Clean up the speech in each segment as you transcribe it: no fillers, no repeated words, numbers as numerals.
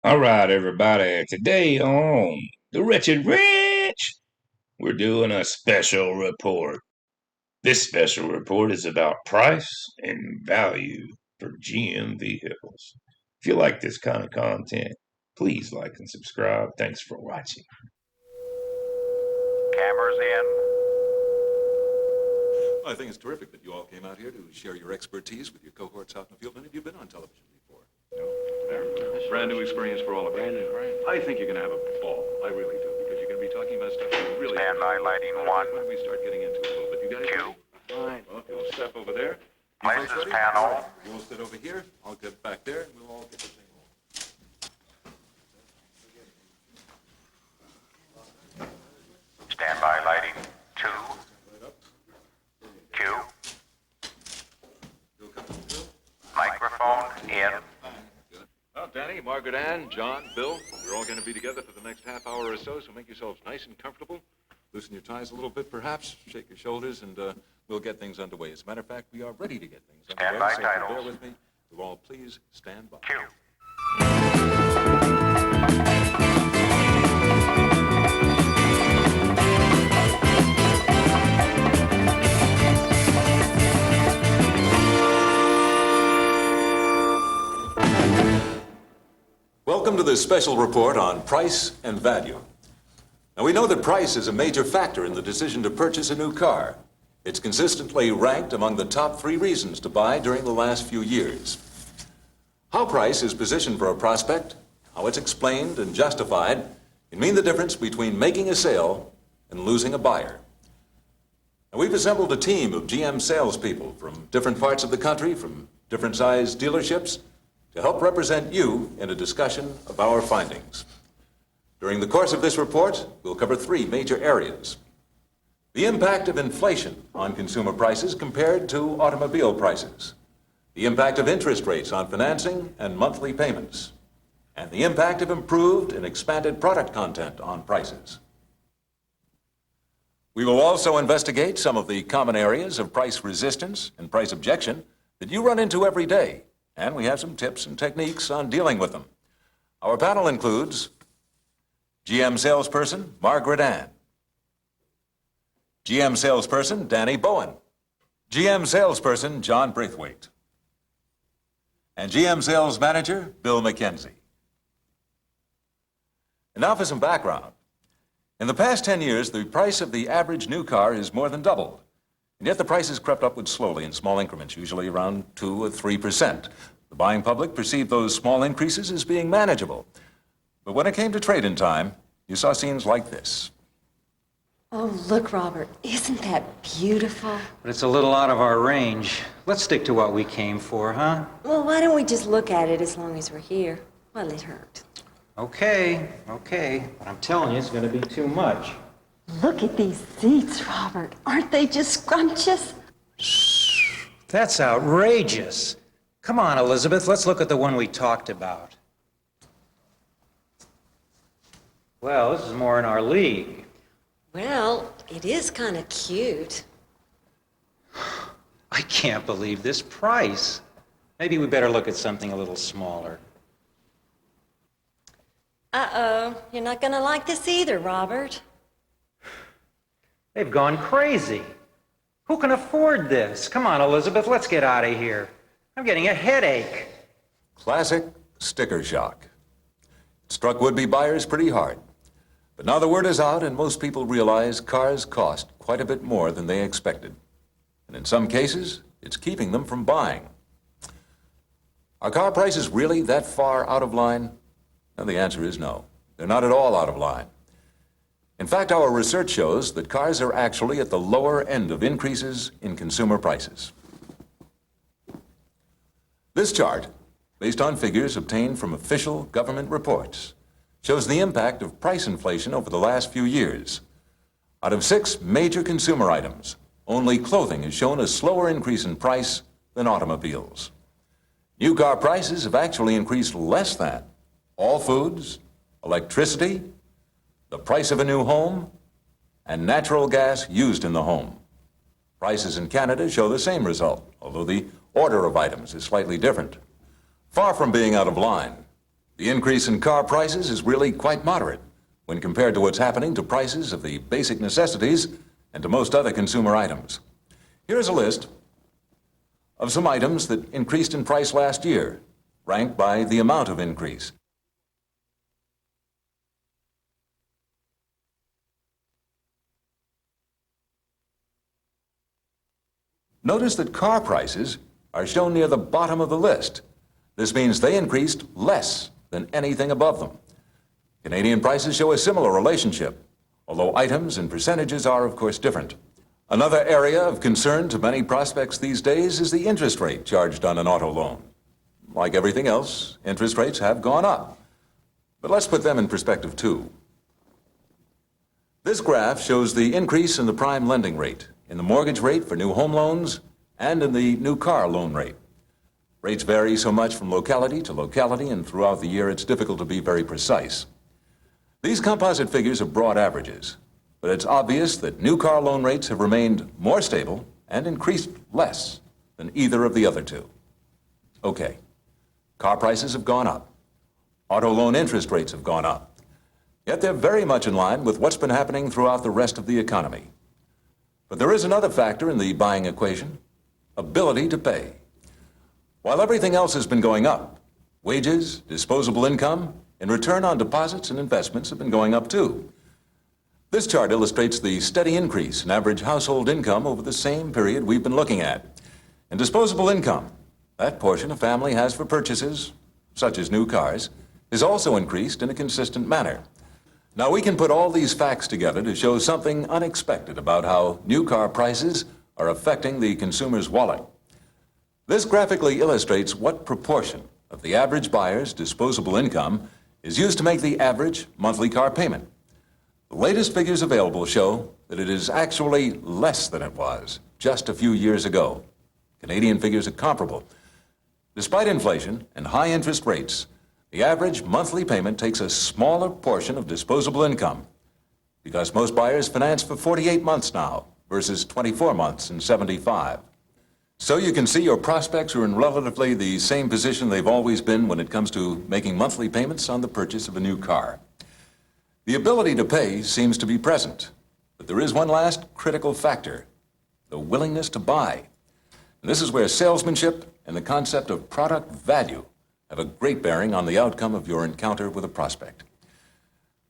All right, everybody. Today on The Wretched Rich, we're doing a special report. This special report is about price and value for GM vehicles. If you like this kind of content, please like and subscribe. Thanks for watching. Cameras in. Well, I think it's terrific that you all came out here to share your expertise with your cohorts out in the field. Many of you have been on television before. Brand new experience for all of you. Brand new, right? I think you're going to have a ball. I really do, because you're going to be talking about stuff you really... Standby lighting one. When we start getting into it a little bit. You guys Two. ready? Fine. Well, if you'll step over there. You Places folks ready? panel. All right. You'll sit over here. I'll get back there, and we'll all get the thing rolling. Standby lighting two. Cue. You'll come through. Microphone in. Good. Well, Danny, Margaret Ann, John, Bill, we're all going to be together for the next half hour or so make yourselves nice and comfortable. Loosen your ties a little bit, perhaps. Shake your shoulders, and we'll get things underway. As a matter of fact, we are ready to get things underway. Stand by So if you titles. bear with me. You'll all please stand by. Cue. Welcome to this special report on price and value. Now, we know that price is a major factor in the decision to purchase a new car. It's consistently ranked among the top 3 reasons to buy during the last few years. How price is positioned for a prospect, how it's explained and justified, can mean the difference between making a sale and losing a buyer. Now, we've assembled a team of GM salespeople from different parts of the country, from different sized dealerships, to help represent you in a discussion of our findings. During the course of this report, we'll cover 3 major areas. The impact of inflation on consumer prices compared to automobile prices. The impact of interest rates on financing and monthly payments. And the impact of improved and expanded product content on prices. We will also investigate some of the common areas of price resistance and price objection that you run into every day. And we have some tips and techniques on dealing with them. Our panel includes GM salesperson Margaret Ann, GM salesperson Danny Bowen, GM salesperson John Braithwaite, and GM sales manager Bill McKenzie. And now for some background. In the past 10 years, the price of the average new car has more than doubled. And yet the price has crept upward slowly in small increments, usually around 2 or 3%. The buying public perceived those small increases as being manageable. But when it came to trade-in time, you saw scenes like this. Oh, look, Robert, isn't that beautiful? But it's a little out of our range. Let's stick to what we came for, huh? Well, why don't we just look at it as long as we're here? What'll it hurt? Okay. But I'm telling you, it's going to be too much. Look at these seats, Robert. Aren't they just scrumptious? That's outrageous. Come on, Elizabeth, let's look at the one we talked about. Well, this is more in our league. Well, it is kind of cute. I can't believe this price. Maybe we better look at something a little smaller. Uh-oh, you're not gonna like this either, Robert. They've gone crazy. Who can afford this? Come on, Elizabeth, let's get out of here. I'm getting a headache. Classic sticker shock. It struck would-be buyers pretty hard. But now the word is out and most people realize cars cost quite a bit more than they expected. And in some cases, it's keeping them from buying. Are car prices really that far out of line? Well, the answer is no. They're not at all out of line. In fact, our research shows that cars are actually at the lower end of increases in consumer prices. This chart, based on figures obtained from official government reports, shows the impact of price inflation over the last few years. Out of 6 major consumer items, only clothing has shown a slower increase in price than automobiles. New car prices have actually increased less than all foods, electricity, the price of a new home, and natural gas used in the home. Prices in Canada show the same result, although the order of items is slightly different. Far from being out of line, The increase in car prices is really quite moderate when compared to what's happening to prices of the basic necessities and to most other consumer items. Here's a list of some items that increased in price last year, ranked by the amount of increase. Notice that car prices are shown near the bottom of the list. This means they increased less than anything above them. Canadian prices show a similar relationship, although items and percentages are, of course, different. Another area of concern to many prospects these days is the interest rate charged on an auto loan. Like everything else, interest rates have gone up. But let's put them in perspective, too. This graph shows the increase in the prime lending rate, in the mortgage rate for new home loans, and in the new car loan rate. Rates vary so much from locality to locality, and throughout the year it's difficult to be very precise. These composite figures are broad averages, but it's obvious that new car loan rates have remained more stable and increased less than either of the other two. Okay, car prices have gone up. Auto loan interest rates have gone up. Yet they're very much in line with what's been happening throughout the rest of the economy. But there is another factor in the buying equation: ability to pay. While everything else has been going up, wages, disposable income, and return on deposits and investments have been going up too. This chart illustrates the steady increase in average household income over the same period we've been looking at. And disposable income, that portion a family has for purchases, such as new cars, is also increased in a consistent manner. Now, we can put all these facts together to show something unexpected about how new car prices are affecting the consumer's wallet. This graphically illustrates what proportion of the average buyer's disposable income is used to make the average monthly car payment. The latest figures available show that it is actually less than it was just a few years ago. Canadian figures are comparable. Despite inflation and high interest rates, the average monthly payment takes a smaller portion of disposable income because most buyers finance for 48 months now versus 24 months in 75. So you can see your prospects are in relatively the same position they've always been when it comes to making monthly payments on the purchase of a new car. The ability to pay seems to be present, but there is one last critical factor: the willingness to buy. And this is where salesmanship and the concept of product value have a great bearing on the outcome of your encounter with a prospect.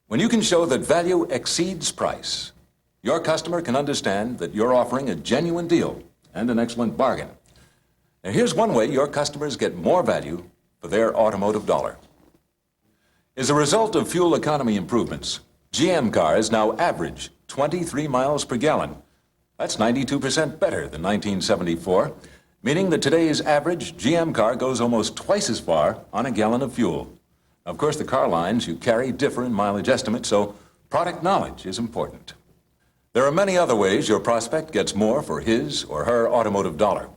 When you can show that value exceeds price, your customer can understand that you're offering a genuine deal and an excellent bargain. Now, here's one way your customers get more value for their automotive dollar. As a result of fuel economy improvements, GM cars now average 23 miles per gallon. That's 92% better than 1974, meaning that today's average GM car goes almost twice as far on a gallon of fuel. Of course, the car lines you carry differ in mileage estimates, so product knowledge is important. There are many other ways your prospect gets more for his or her automotive dollar.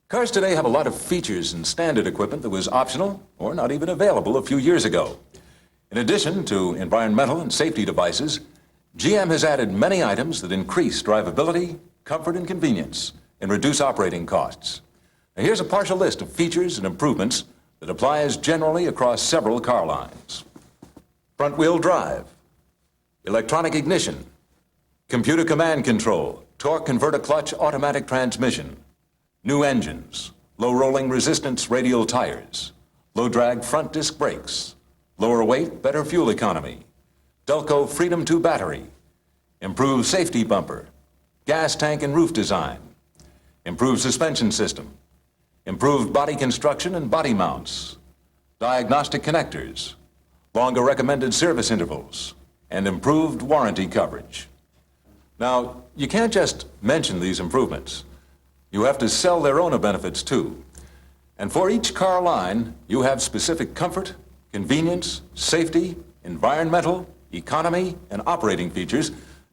Cars today have a lot of features and standard equipment that was optional or not even available a few years ago. In addition to environmental and safety devices, GM has added many items that increase drivability, comfort, and convenience, and reduce operating costs. Now, here's a partial list of features and improvements that applies generally across several car lines: front-wheel drive, electronic ignition, computer command control, torque converter clutch automatic transmission, new engines, low rolling resistance radial tires, low drag front disc brakes, lower weight, better fuel economy, Delco Freedom 2 battery, improved safety bumper, gas tank and roof design, improved suspension system, improved body construction and body mounts, diagnostic connectors, longer recommended service intervals, and improved warranty coverage. Now, you can't just mention these improvements. You have to sell their own benefits too. And for each car line, you have specific comfort, convenience, safety, environmental, economy, and operating features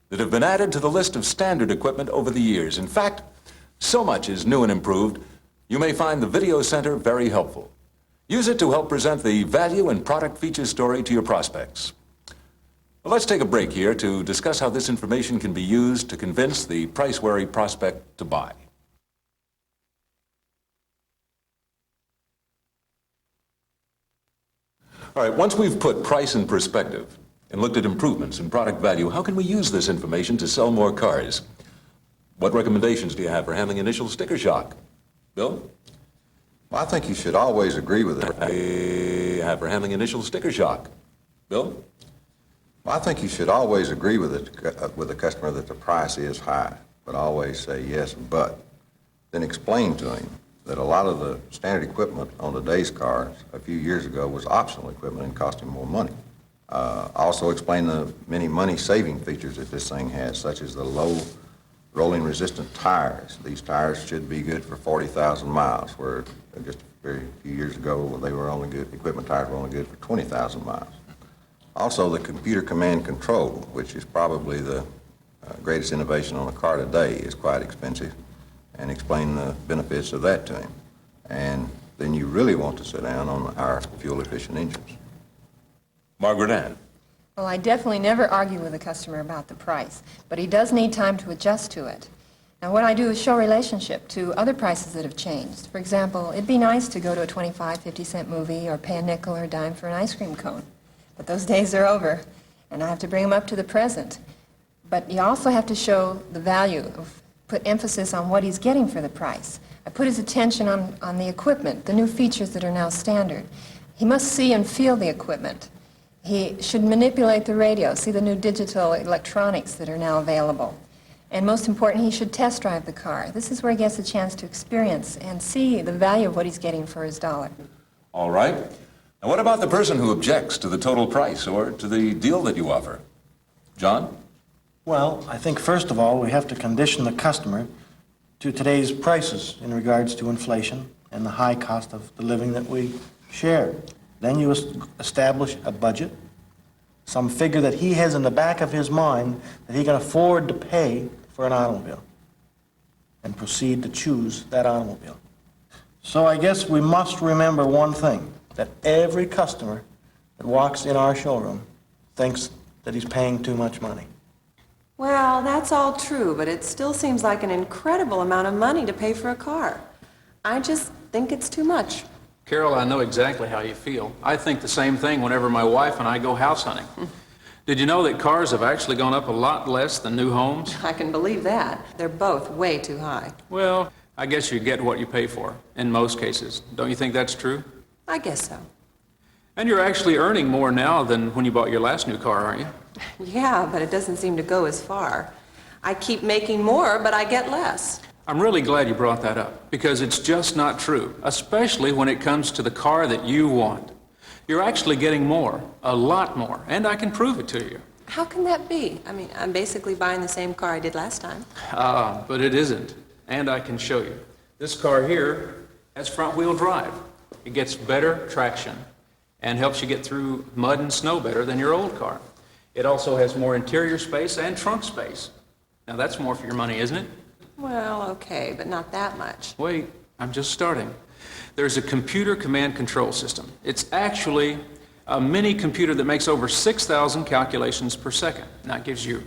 that have been added to the list of standard equipment over the years. In fact, so much is new and improved, you may find the Video Center very helpful. Use it to help present the value and product feature story to your prospects. Well, let's take a break here to discuss how this information can be used to convince the price-wary prospect to buy. All right, once we've put price in perspective and looked at improvements in product value, how can we use this information to sell more cars? What recommendations do you have for handling initial sticker shock? Bill? Well, I think you should always agree with it. I have for handling initial sticker shock. Bill? Well, I think you should always agree with the customer that the price is high, but always say yes, but. Then explain to him that a lot of the standard equipment on today's cars a few years ago was optional equipment and cost him more money. Also explain the many money-saving features that this thing has, such as the low rolling resistant tires. These tires should be good for 40,000 miles, where just a very few years ago they were only good, equipment tires were only good for 20,000 miles. Also the computer command control, which is probably the greatest innovation on a car today, is quite expensive, and explain the benefits of that to him. And then you really want to sit down on our fuel-efficient engines. Margaret Ann? Well, I definitely never argue with a customer about the price, but he does need time to adjust to it. Now, what I do is show relationship to other prices that have changed. For example, it'd be nice to go to a 25, 50-cent movie or pay a nickel or a dime for an ice cream cone. But those days are over, and I have to bring him up to the present. But you also have to show the value, put emphasis on what he's getting for the price. I put his attention on the equipment, the new features that are now standard. He must see and feel the equipment. He should manipulate the radio, see the new digital electronics that are now available. And most important, he should test drive the car. This is where he gets a chance to experience and see the value of what he's getting for his dollar. All right. Now, what about the person who objects to the total price or to the deal that you offer? John? Well, I think first of all, we have to condition the customer to today's prices in regards to inflation and the high cost of the living that we share. Then you establish a budget, some figure that he has in the back of his mind that he can afford to pay for an automobile, and proceed to choose that automobile. So I guess we must remember one thing, that every customer that walks in our showroom thinks that he's paying too much money. Well, that's all true, but it still seems like an incredible amount of money to pay for a car. I just think it's too much. Carol, I know exactly how you feel. I think the same thing whenever my wife and I go house hunting. Did you know that cars have actually gone up a lot less than new homes? I can believe that. They're both way too high. Well, I guess you get what you pay for, in most cases. Don't you think that's true? I guess so. And you're actually earning more now than when you bought your last new car, aren't you? Yeah, but it doesn't seem to go as far. I keep making more, but I get less. I'm really glad you brought that up, because it's just not true, especially when it comes to the car that you want. You're actually getting more, a lot more, and I can prove it to you. How can that be? I mean, I'm basically buying the same car I did last time. But it isn't, and I can show you. This car here has front-wheel drive. It gets better traction and helps you get through mud and snow better than your old car. It also has more interior space and trunk space. Now that's more for your money, isn't it? Well, okay, but not that much. Wait, I'm just starting. There's a computer command control system. It's actually a mini computer that makes over 6,000 calculations per second. And that gives you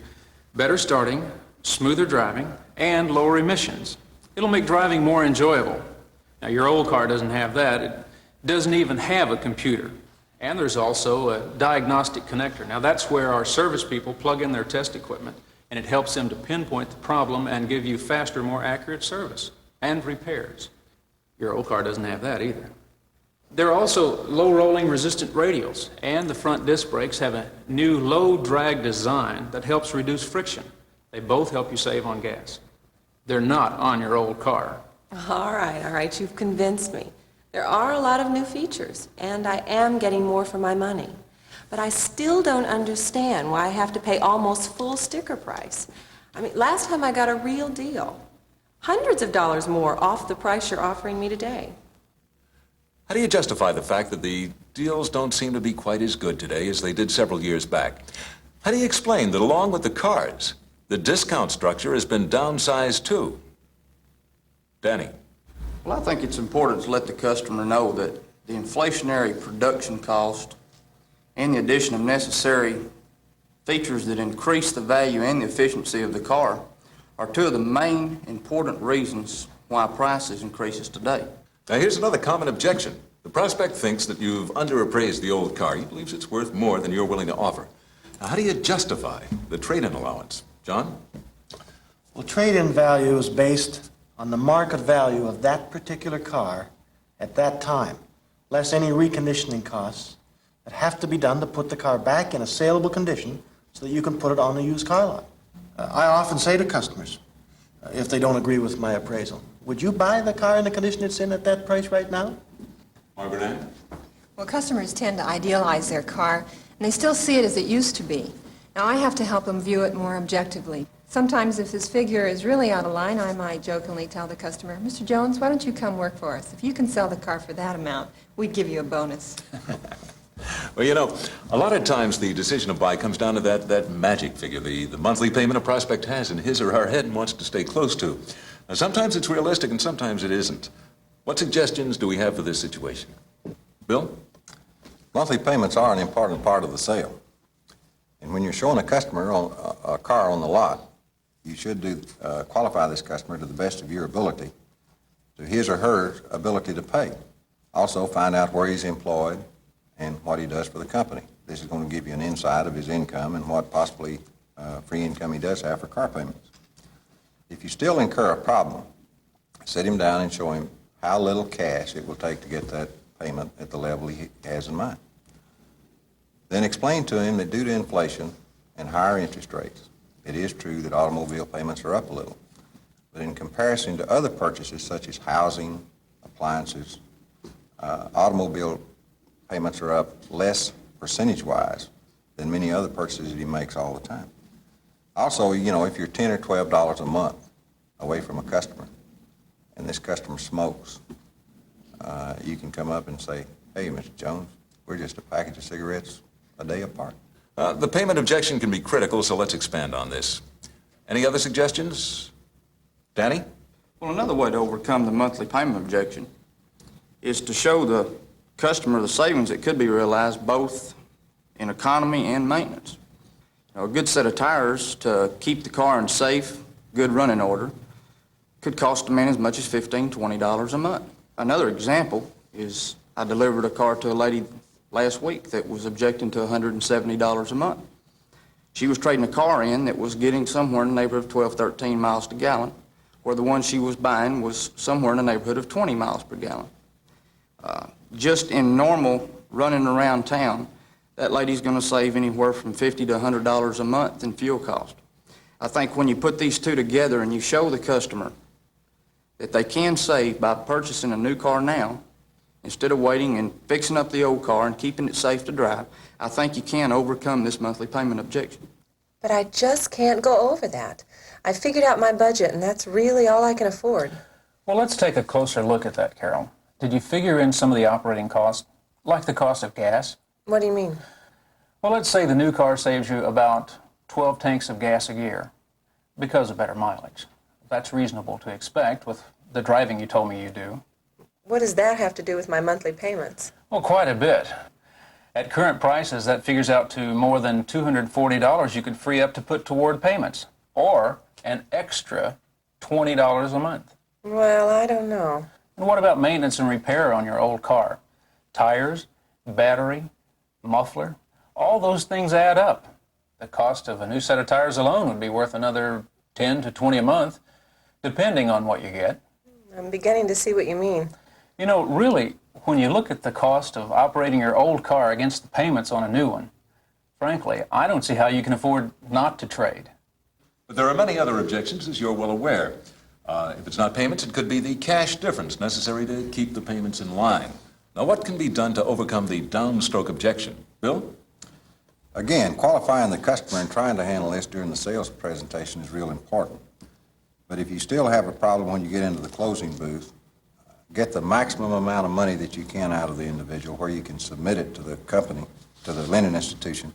better starting, smoother driving, and lower emissions. It'll make driving more enjoyable. Now, your old car doesn't have that. It doesn't even have a computer. And there's also a diagnostic connector. Now, that's where our service people plug in their test equipment, and it helps them to pinpoint the problem and give you faster, more accurate service and repairs. Your old car doesn't have that either. There are also low-rolling resistant radials, and the front disc brakes have a new low-drag design that helps reduce friction. They both help you save on gas. They're not on your old car. All right, you've convinced me. There are a lot of new features, and I am getting more for my money. But I still don't understand why I have to pay almost full sticker price. I mean, last time I got a real deal. Hundreds of dollars more off the price you're offering me today. How do you justify the fact that the deals don't seem to be quite as good today as they did several years back? How do you explain that along with the cars, the discount structure has been downsized too? Danny. Well, I think it's important to let the customer know that the inflationary production cost and the addition of necessary features that increase the value and the efficiency of the car are two of the main important reasons why prices increases today. Now, here's another common objection. The prospect thinks that you've underappraised the old car. He believes it's worth more than you're willing to offer. Now, how do you justify the trade-in allowance? John? Well, trade-in value is based on the market value of that particular car at that time, less any reconditioning costs that have to be done to put the car back in a saleable condition so that you can put it on the used car lot. I often say to customers, if they don't agree with my appraisal, would you buy the car in the condition it's in at that price right now? Margaret Ann? Well, customers tend to idealize their car, and they still see it as it used to be. Now, I have to help them view it more objectively. Sometimes if his figure is really out of line, I might jokingly tell the customer, Mr. Jones, why don't you come work for us? If you can sell the car for that amount, we'd give you a bonus. Well, you know, a lot of times the decision to buy comes down to that magic figure, the monthly payment a prospect has in his or her head and wants to stay close to. Now, sometimes it's realistic and sometimes it isn't. What suggestions do we have for this situation? Bill? Monthly payments are an important part of the sale. And when you're showing a customer on a car on the lot, you should qualify this customer to the best of your ability, to his or her ability to pay. Also, find out where he's employed and what he does for the company. This is going to give you an insight of his income and what possibly free income he does have for car payments. If you still incur a problem, sit him down and show him how little cash it will take to get that payment at the level he has in mind. Then explain to him that due to inflation and higher interest rates, it is true that automobile payments are up a little. But in comparison to other purchases such as housing, appliances, automobile payments are up less percentage-wise than many other purchases he makes all the time. Also, you know, if you're $10 or $12 a month away from a customer and this customer smokes, you can come up and say, hey, Mr. Jones, we're just a package of cigarettes a day apart. The payment objection can be critical, so let's expand on this. Any other suggestions? Danny? Well, another way to overcome the monthly payment objection is to show the customer the savings that could be realized both in economy and maintenance. You know, a good set of tires to keep the car in safe, good running order could cost a man as much as $15, $20 a month. Another example is I delivered a car to a lady last week that was objecting to $170 a month. She was trading a car in that was getting somewhere in the neighborhood of 12, 13 miles to gallon, where the one she was buying was somewhere in the neighborhood of 20 miles per gallon. Just in normal running around town, that lady's going to save anywhere from $50 to $100 a month in fuel cost. I think when you put these two together and you show the customer that they can save by purchasing a new car now, instead of waiting and fixing up the old car and keeping it safe to drive, I think you can overcome this monthly payment objection. But I just can't go over that. I figured out my budget, and that's really all I can afford. Well, let's take a closer look at that, Carol. Did you figure in some of the operating costs, like the cost of gas? What do you mean? Well, let's say the new car saves you about 12 tanks of gas a year because of better mileage. That's reasonable to expect with the driving you told me you do. What does that have to do with my monthly payments? Well, quite a bit. At current prices, that figures out to more than $240 you could free up to put toward payments, or an extra $20 a month. Well, I don't know. And what about maintenance and repair on your old car? Tires, battery, muffler, all those things add up. The cost of a new set of tires alone would be worth another $10 to $20 a month, depending on what you get. I'm beginning to see what you mean. You know, really, when you look at the cost of operating your old car against the payments on a new one, frankly, I don't see how you can afford not to trade. But there are many other objections, as you're well aware. If it's not payments, it could be the cash difference necessary to keep the payments in line. Now, what can be done to overcome the downstroke objection? Bill? Again, qualifying the customer and trying to handle this during the sales presentation is real important. But if you still have a problem when you get into the closing booth, get the maximum amount of money that you can out of the individual where you can submit it to the company, to the lending institution,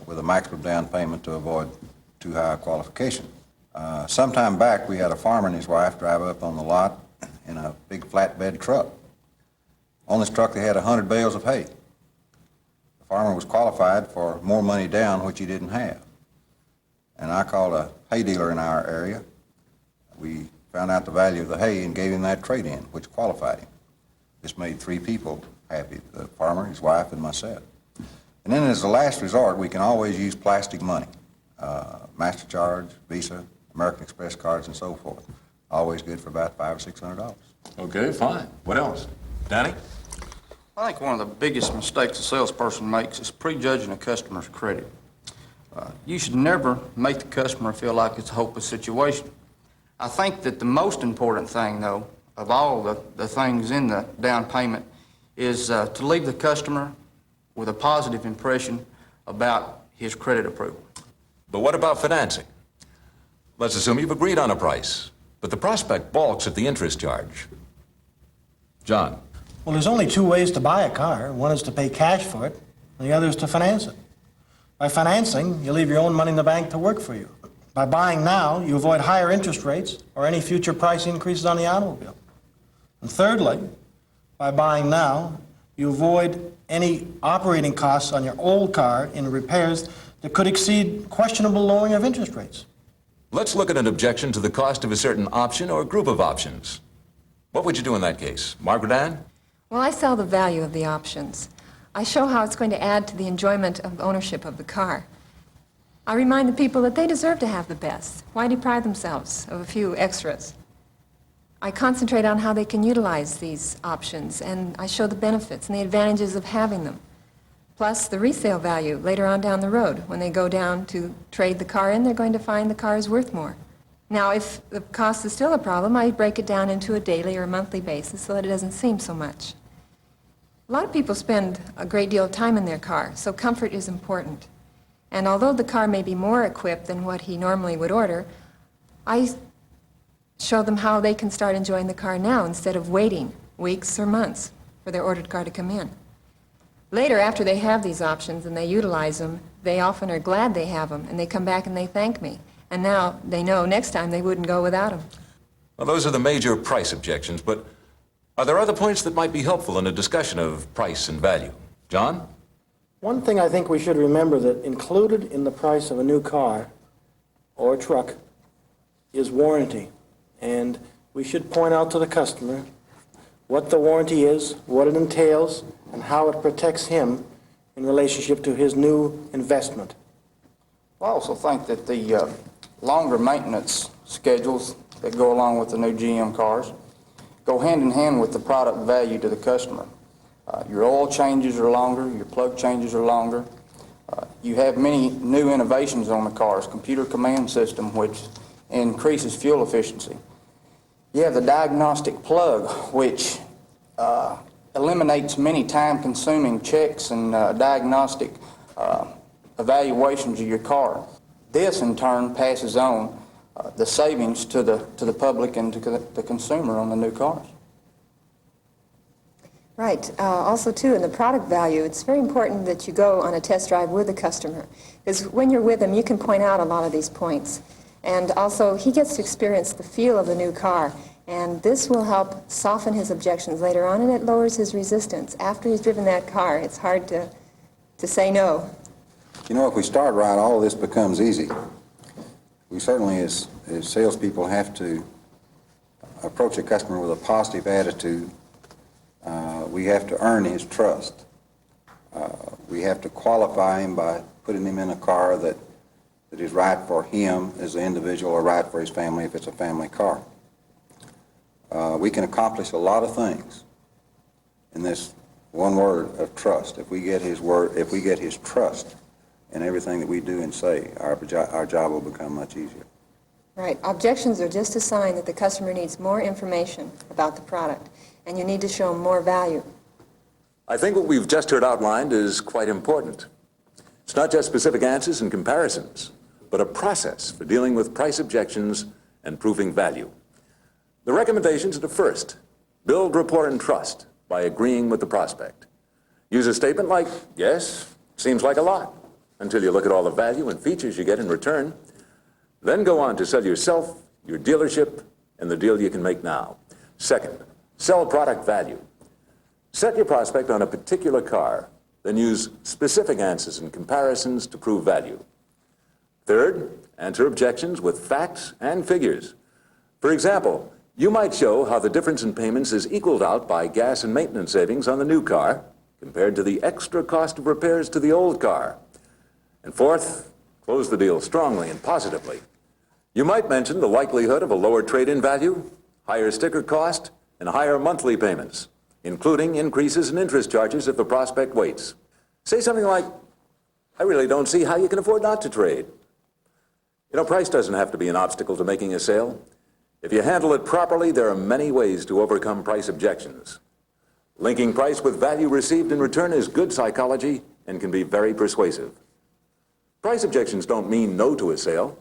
with a maximum down payment to avoid too high a qualification. Sometime back, we had a farmer and his wife drive up on the lot in a big flatbed truck. On this truck, they had 100 bales of hay. The farmer was qualified for more money down, which he didn't have. And I called a hay dealer in our area. We found out the value of the hay and gave him that trade-in, which qualified him. This made 3 people happy, the farmer, his wife, and myself. And then as a last resort, we can always use plastic money, MasterCharge, Visa, American Express cards, and so forth. Always good for about $500 or $600. Okay, fine. What else? Danny? I think one of the biggest mistakes a salesperson makes is prejudging a customer's credit. You should never make the customer feel like it's a hopeless situation. I think that the most important thing, though, of all the things in the down payment is to leave the customer with a positive impression about his credit approval. But what about financing? Let's assume you've agreed on a price, but the prospect balks at the interest charge. John? Well, there's only 2 ways to buy a car. One is to pay cash for it, and the other is to finance it. By financing, you leave your own money in the bank to work for you. By buying now, you avoid higher interest rates or any future price increases on the automobile. And thirdly, by buying now, you avoid any operating costs on your old car in repairs that could exceed questionable lowering of interest rates. Let's look at an objection to the cost of a certain option or group of options. What would you do in that case? Margaret Ann? Well, I sell the value of the options. I show how it's going to add to the enjoyment of ownership of the car. I remind the people that they deserve to have the best. Why deprive themselves of a few extras? I concentrate on how they can utilize these options, and I show the benefits and the advantages of having them. Plus the resale value later on down the road. When they go down to trade the car in, they're going to find the car is worth more. Now, if the cost is still a problem, I break it down into a daily or monthly basis so that it doesn't seem so much. A lot of people spend a great deal of time in their car, so comfort is important. And although the car may be more equipped than what he normally would order, I show them how they can start enjoying the car now instead of waiting weeks or months for their ordered car to come in. Later, after they have these options and they utilize them, they often are glad they have them, and they come back and they thank me. And now they know next time they wouldn't go without them. Well, those are the major price objections, but are there other points that might be helpful in a discussion of price and value? John? One thing I think we should remember that included in the price of a new car or truck is warranty. And we should point out to the customer what the warranty is, what it entails, and how it protects him in relationship to his new investment. I also think that the longer maintenance schedules that go along with the new GM cars go hand in hand with the product value to the customer. Your oil changes are longer, your plug changes are longer. You have many new innovations on the cars, computer command system, which increases fuel efficiency. You have the diagnostic plug, which eliminates many time-consuming checks and diagnostic evaluations of your car. This, in turn, passes on the savings to the public and to the consumer on the new cars. Right. Also, too, in the product value, it's very important that you go on a test drive with the customer, because when you're with him, you can point out a lot of these points. And also, he gets to experience the feel of the new car, and this will help soften his objections later on, and it lowers his resistance. After he's driven that car, it's hard to say no. You know, if we start right, all of this becomes easy. We certainly, as salespeople, have to approach a customer with a positive attitude. We have to earn his trust. We have to qualify him by putting him in a car that is right for him as an individual or right for his family if it's a family car. We can accomplish a lot of things in this one word of trust. If we get his word, if we get his trust in everything that we do and say, our job will become much easier. Right. Objections are just a sign that the customer needs more information about the product, and you need to show them more value. I think what we've just heard outlined is quite important. It's not just specific answers and comparisons, but a process for dealing with price objections and proving value. The recommendations are to first, build rapport and trust by agreeing with the prospect. Use a statement like, yes, seems like a lot, until you look at all the value and features you get in return. Then go on to sell yourself, your dealership, and the deal you can make now. Second, sell product value. Set your prospect on a particular car, then use specific answers and comparisons to prove value. Third, answer objections with facts and figures. For example, You might show how the difference in payments is equaled out by gas and maintenance savings on the new car compared to the extra cost of repairs to the old car. And fourth, close the deal strongly and positively. You might mention the likelihood of a lower trade-in value, higher sticker cost, and higher monthly payments, including increases in interest charges if the prospect waits. Say something like, I really don't see how you can afford not to trade. You know, price doesn't have to be an obstacle to making a sale. If you handle it properly, there are many ways to overcome price objections. Linking price with value received in return is good psychology and can be very persuasive. Price objections don't mean no to a sale.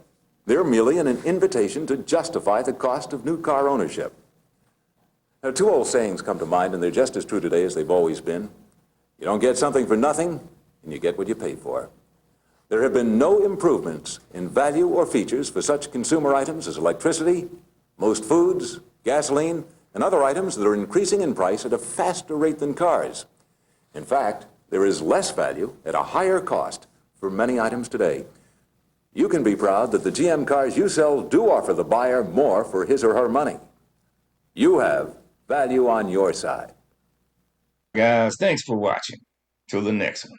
They're merely an invitation to justify the cost of new car ownership. Now, two old sayings come to mind, and they're just as true today as they've always been. You don't get something for nothing, and you get what you pay for. There have been no improvements in value or features for such consumer items as electricity, most foods, gasoline, and other items that are increasing in price at a faster rate than cars. In fact, there is less value at a higher cost for many items today. You can be proud that the GM cars you sell do offer the buyer more for his or her money. You have value on your side. Guys, thanks for watching. Till the next one.